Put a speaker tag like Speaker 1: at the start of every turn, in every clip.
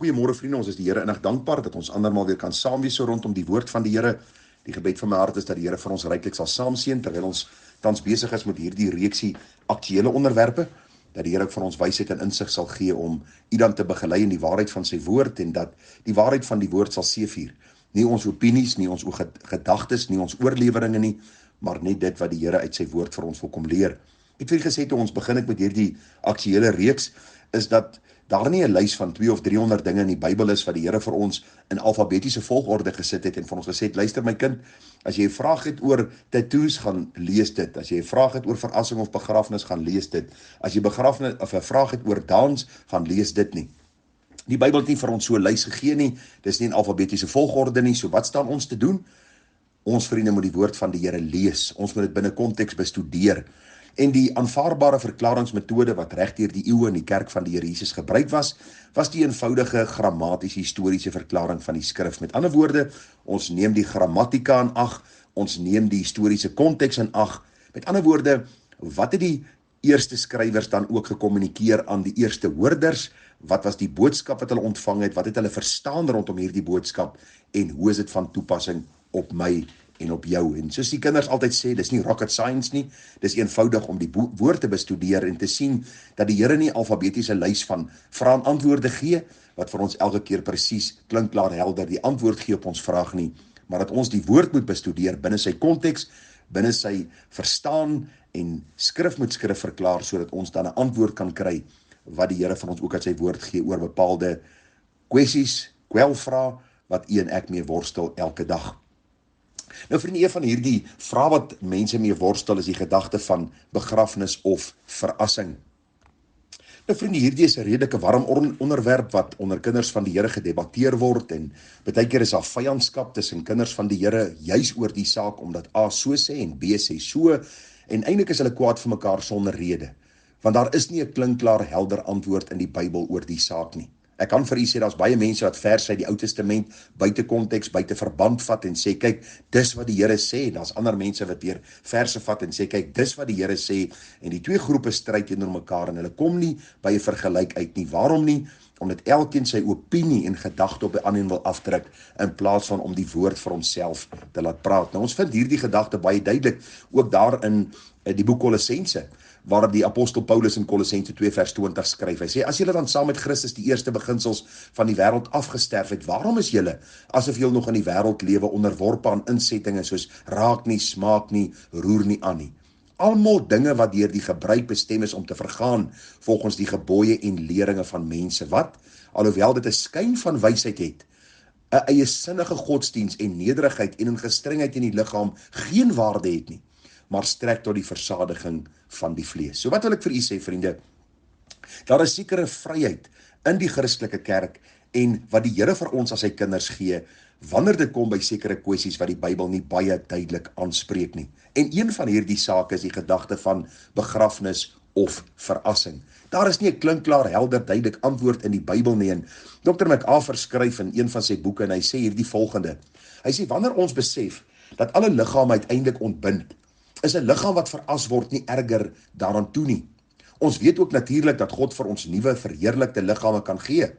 Speaker 1: Goeiemôre vriende, ons is die Here innig dankbaar dat ons andermaal weer kan saam wees so rondom die woord van die Here. Die gebed van my hart is dat die Here vir ons ryklik sal saamseën terwyl ons tans besig is met hierdie reeksie aktuele onderwerpe, dat die Here ook vir ons wysheid en insig sal gee om u dan te begelei in die waarheid van sy woord en dat die waarheid van die woord sal seëvier. Nie ons opinies, nie ons gedagtes, nie ons oorleweringe nie, maar net dit wat die Here uit sy woord vir ons wil kom leer. Ek het vir gesê toe ons begin met hierdie aktuele reeks is dat daar nie 'n lys van 200 of 300 dinge in die Bybel is wat die Here vir ons in alfabetiese volgorde gesit het en vir ons gesê het, luister my kind, as jy 'n vraag het oor tattoos, gaan lees dit. As jy 'n vraag het oor verrassing of begrafnis, gaan lees dit. As jy begrafnis of 'n vraag het oor dans, gaan lees dit nie. Die Bybel het nie vir ons so 'n lys gegee nie. Dis nie in alfabetiese volgorde nie. So wat staan ons te doen? Ons vriende moet die woord van die Here lees. Ons moet dit binne konteks bestudeer. En die aanvaarbare verklaringsmetode wat regdeur die eeue in die kerk van die Here Jesus gebruik was die eenvoudige grammatiese historiese verklaring van die skrif. Met ander woorde, ons neem die grammatika in ag, ons neem die historiese konteks in ag. Met ander woorde, wat het die eerste skrywers dan ook gekommunikeer aan die eerste hoorders? Wat was die boodskap wat hulle ontvang het? Wat het hulle verstaan rondom hierdie boodskap? En hoe is dit van toepassing op my en op jou? En soos die kinders altyd sê, dis nie rocket science nie, dis eenvoudig om die woord te bestudeer en te sien dat die Here nie alfabetiese lys van vrae en antwoorde gee, wat vir ons elke keer presies klinkklaar helder die antwoord gee op ons vraag nie, maar dat ons die woord moet bestudeer binne sy konteks, binne sy verstaan en skrif moet skrif verklaar, sodat ons dan 'n antwoord kan kry, wat die Here vir ons ook uit sy woord gee oor bepaalde kwessies, kwelvrae, wat u en ek mee worstel elke dag. Nou vriende, een van hierdie vrae wat mense mee worstel is die gedagte van begrafnis of verrassing. Nou vriende, hierdie is 'n redelike warm onderwerp wat onder kinders van die Here gedebatteer word en baie keer is daar vyandskap tussen kinders van die Here juis oor die saak omdat A so sê en B sê so en eintlik is hulle kwaad vir mekaar sonder rede, want daar is nie 'n klinkklaar helder antwoord in die Bybel oor die saak nie. Ek kan vir u sê, daar's baie mense wat verse uit die Ou Testament buite konteks, buite verband vat en sê, kyk, dis wat die Here sê, en daar's ander mense wat weer verse vat en sê, kyk, dis wat die Here sê, en die twee groepe stryd teenoor mekaar, en hulle kom nie by 'n vergelyk uit nie. Waarom nie? Omdat elkeen sy opinie en gedagte op 'n ander wil afdruk, in plaas van om die woord vir homself te laat praat. Nou, ons vind hierdie gedagte baie duidelik, ook daar in die boek Kolossense, waar die apostel Paulus in Kolossense 2 vers 20 skryf. Hy sê, as julle dan saam met Christus die eerste beginsels van die wêreld afgesterf het, waarom is julle, asof julle nog in die wêreld lewe, onderworpe aan insettinge soos raak nie, smaak nie, roer nie aan nie? Almal dinge wat deur die gebruik bestem is om te vergaan, volgens die gebooie en leringe van mense, wat, alhoewel dit 'n skyn van wysheid het, 'n eie sinnige godsdiens en nederigheid en in gestrengheid in die liggaam geen waarde het nie, maar strek tot die versadiging van die vlees. So wat wil ek vir u sê, vriende? Daar is sekere vryheid in die Christelike kerk en wat die Here vir ons as sy kinders gee, wanneer dit kom by sekere kwessies wat die Bybel nie baie duidelik aanspreek nie. En een van hierdie sake is die gedagte van begrafnis of verrassing. Daar is nie 'n klinkklaar, helder, duidelik antwoord in die Bybel nie. En Dr. MacArthur skryf in een van sy boeke en hy sê hierdie volgende. Hy sê, wanneer ons besef dat alle liggame uiteindelik ontbind, is 'n liggaam wat veras word nie erger daaraan toe nie. Ons weet ook natuurlik dat God vir ons nuwe verheerlikte liggame kan gee,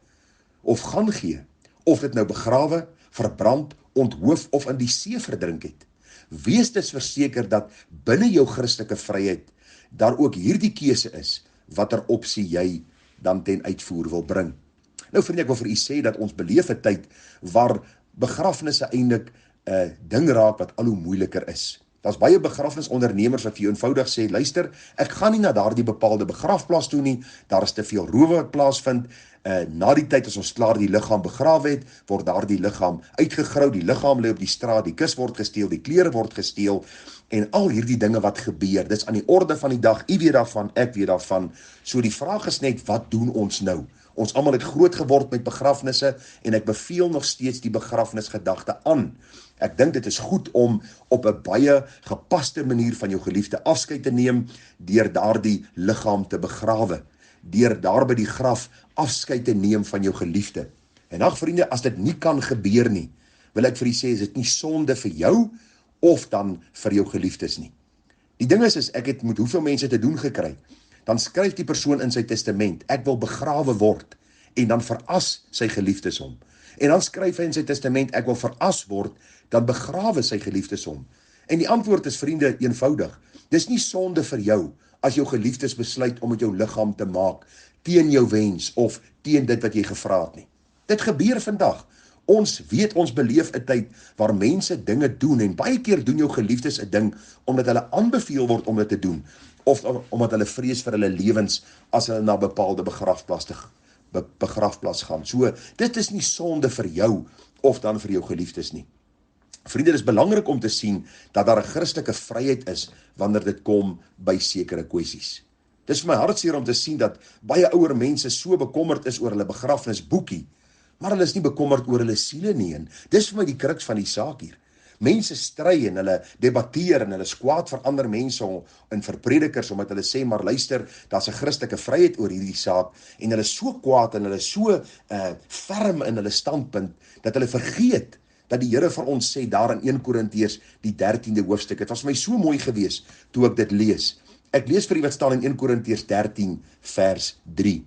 Speaker 1: of gaan gee, of dit nou begrawe, verbrand, onthoof of in die see verdrink het. Wees dus verseker dat binne jou Christelike vryheid daar ook hierdie keuse is, watter opsie jy dan ten uitvoer wil bring. Nou vriende, ek wil vir u sê dat ons beleef 'n tyd waar begrafnisse eintlik 'n ding raak wat al hoe moeiliker is. Daar's baie begrafnisondernemers wat vir jou eenvoudig sê, luister, ek gaan nie na daardie bepaalde begrafplaas toe nie, daar is te veel rowe wat plaasvind, na die tyd as ons klaar die liggaam begrawe het, word daardie liggaam uitgegrou, die liggaam lê op die straat, die kus word gesteel, die klere word gesteel, en al hierdie dinge wat gebeur, dis aan die orde van die dag, u weet daarvan, ek weet daarvan, so die vraag is net, wat doen ons nou? Ons almal het groot geword met begrafnisse, en ek beveel nog steeds die begrafnisgedagte aan. Ek dink dit is goed om op 'n baie gepaste manier van jou geliefde afskeid te neem, deur daardie liggaam te begrawe, deur daar by die graf afskeid te neem van jou geliefde. En ag vriende, as dit nie kan gebeur nie, wil ek vir u sê, is dit nie sonde vir jou, of dan vir jou geliefdes nie. Die ding is, ek het met hoeveel mense te doen gekry, dan skryf die persoon in sy testament, ek wil begrawe word, en dan veras sy geliefdes hom. En dan skryf hy in sy testament, ek wil veras word, dan begrawe sy geliefdes hom. En die antwoord is, vriende, eenvoudig. Dis nie sonde vir jou, as jou geliefdes besluit om met jou liggaam te maak, teen jou wens, of teen dit wat jy gevra het nie. Dit gebeur vandag. Ons weet, ons beleef 'n tyd waar mense dinge doen, en baie keer doen jou geliefdes 'n ding, omdat hulle aanbeveel word om dit te doen, of omdat hulle vrees vir hulle lewens, as hulle na 'n bepaalde begrafplaas gaan. So, dit is nie sonde vir jou, of dan vir jou geliefdes nie. Vriende, dit is belangrik om te sien, dat daar 'n Christelike vryheid is, wanneer dit kom by sekere kwessies. Dit is vir my hartseer om te sien, dat baie ouer mense so bekommerd is oor hulle begrafnisboekie, maar hulle is nie bekommerd oor hulle siele nie, en dis vir my die kruks van die saak hier. Mense stry en hulle debatteer en hulle is kwaad vir ander mense en vir predikers, omdat hulle sê, maar luister, daar's 'n Christelike vryheid oor hierdie saak, en hulle is so kwaad en hulle is so ferm in hulle standpunt, dat hulle vergeet, dat die Here vir ons sê, daar in 1 Korintiërs, die 13de hoofstuk, het was vir my so mooi gewees, toe ek dit lees. Ek lees vir u wat staan in 1 Korintiërs 13 vers 3.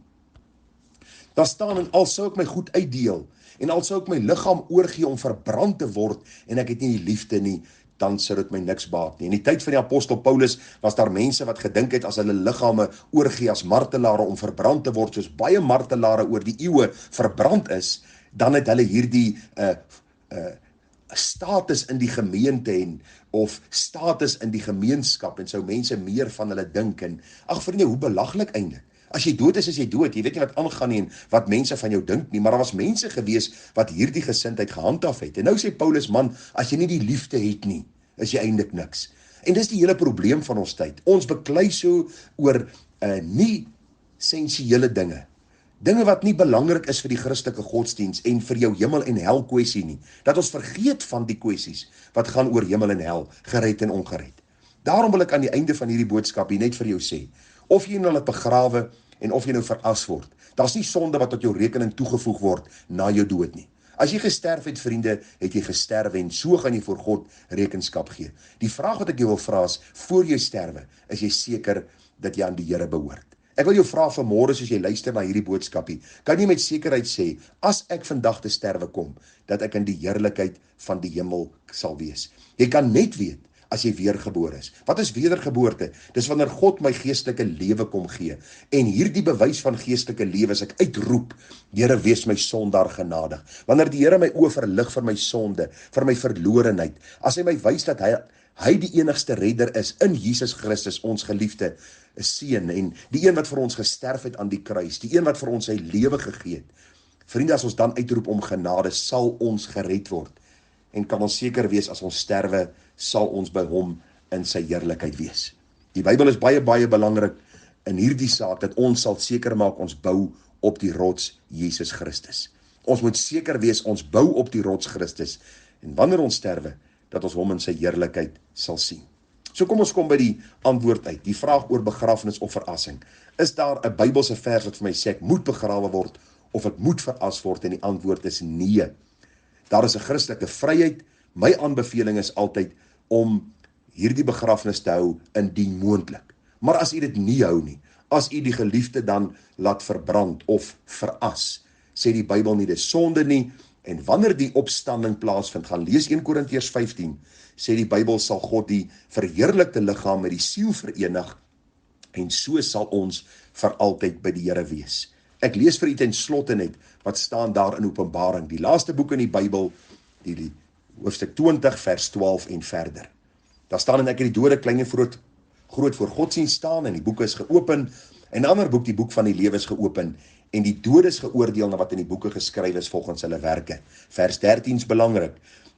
Speaker 1: Daar staan, en al sou ek my goed uitdeel, en al sou ek my liggaam oorgee om verbrand te word, en ek het nie die liefde nie, dan sou dit my niks baat nie. In die tyd van die apostel Paulus, was daar mense wat gedink het, as hulle liggame oorgee as martelare om verbrand te word, soos baie martelare oor die eeue verbrand is, dan het hulle hierdie status in die gemeente of status in die gemeenskap, en sou mense meer van hulle dink, en ag vriende, hoe belaglik eintlik. As jy dood is jy dood, jy weet nie wat aangaan nie, en wat mense van jou dink nie, maar daar was mense gewees, wat hierdie gesindheid gehandhaaf het, en nou sê Paulus, man, as jy nie die liefde het nie, is jy eintlik niks. En dis die hele probleem van ons tyd, ons beklei so oor nie sensuele dinge wat nie belangrik is vir die Christelike godsdiens, en vir jou hemel en hel kwessie nie, dat ons vergeet van die kwessies, wat gaan oor hemel en hel, gered en ongered. Daarom wil ek aan die einde van hierdie boodskap hier net vir jou sê, of jy nou laat begrawe, en of jy nou veras word, daar's nie sonde wat tot jou rekening toegevoeg word, na jou dood nie. As jy gesterf het, vriende, het jy gesterf, en so gaan jy voor God rekenskap gee. Die vraag wat ek jou wil vra is, voor jy sterwe, is jy seker, dat jy aan die Here behoort? Ek wil jou vra vanmôre, soos jy luister na hierdie boodskapie, kan jy met sekerheid sê, as ek vandag te sterwe kom, dat ek in die heerlikheid van die hemel sal wees? Jy kan net weet, as jy weergebore is. Wat is wedergeboorte? Dis wanneer God my geestelike lewe kom gee, en hierdie bewys van geestelike lewe is ek uitroep, Here, wees my sondaar genadig. Wanneer die Here my oë verlig vir my sonde, vir my verlorenheid, as hy my wys dat hy die enigste redder is, in Jesus Christus, ons geliefde seun, en die een wat vir ons gesterf het aan die kruis, die een wat vir ons sy lewe gegee het. Vriende, as ons dan uitroep om genade, sal ons gered word, en kan ons seker wees, as ons sterwe, sal ons by hom in sy heerlikheid wees. Die Bybel is baie, baie belangrik in hierdie saak, dat ons sal seker maak, ons bou op die rots Jesus Christus. Ons moet seker wees, ons bou op die rots Christus, en wanneer ons sterwe, dat ons hom in sy heerlikheid sal sien. So kom ons kom by die antwoord uit, die vraag oor begrafnis of verassing. Is daar 'n Bybelse vers wat vir my sê, ek moet begrawe word, of ek moet veras word, en die antwoord is nee. Daar is 'n Christelike vryheid. My aanbeveling is altyd om hierdie begrafnis te hou indien moontlik. Maar as u dit nie hou nie, as u die geliefde dan laat verbrand of veras, sê die Bybel nie, dis sonde nie, en wanneer die opstanding plaasvind, gaan lees 1 Korintiërs 15, sê die Bybel sal God die verheerlikte liggaam met die siel verenig, en so sal ons vir altyd by die Here wees. Ek lees vir u ten slotte net, wat staan daar in Openbaring, die laaste boek in die Bybel, die hoofstuk 20 vers 12 en verder. Daar staan, en ek het die dode klein en groot voor God sien staan, en die boek is geopen, en 'n ander boek, die boek van die lewe is geopen, en die dodes geoordeel na wat in die boeke geskryf is volgens hulle werke. Vers 13 is belangrik.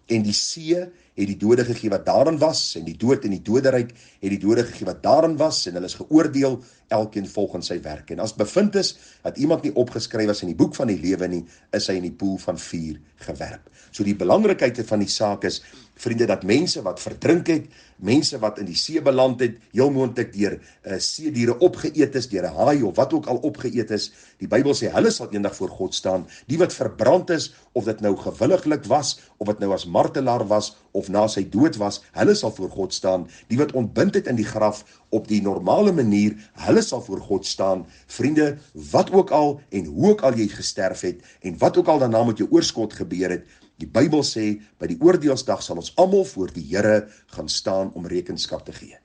Speaker 1: En die see het die dode gegee wat daarin was, en die dood en die doderyk het die dode gegee wat daarin was, en hulle is geoordeel, elkeen volgens sy werk. En as bevind is, dat iemand nie opgeskryf was in die boek van die lewe nie, is hy in die poel van vuur gewerp. So die belangrikheid van die saak is, vriende, dat mense wat verdrink het, mense wat in die see beland het, heel moontlik deur seediere opgeëet is, deur 'n haai of wat ook al opgeëet is, die Bybel sê, hulle sal eendag voor God staan, die wat verbrand is, of dit nou gewilliglik was, of dit nou as martelaar was, of na sy dood was, hulle sal voor God staan. Die wat ontbind het in die graf op die normale manier, hulle sal voor God staan. Vriende, wat ook al en hoe ook al jy gesterf het en wat ook al daarna met jou oorskot gebeur het, die Bybel sê, by die oordeelsdag sal ons almal voor die Here gaan staan om rekenskap te gee.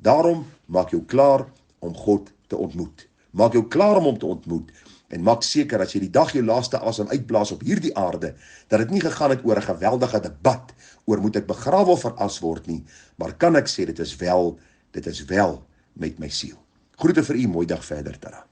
Speaker 1: Daarom maak jou klaar om God te ontmoet. Maak jou klaar om hom te ontmoet en maak seker as jy die dag jou laaste asem uitblaas op hierdie aarde, dat dit nie gegaan het oor 'n geweldige debat oor moet ek begrawe of veras word nie, maar kan ek sê dit is wel met my siel. Groete vir u, mooi dag verder, Tara.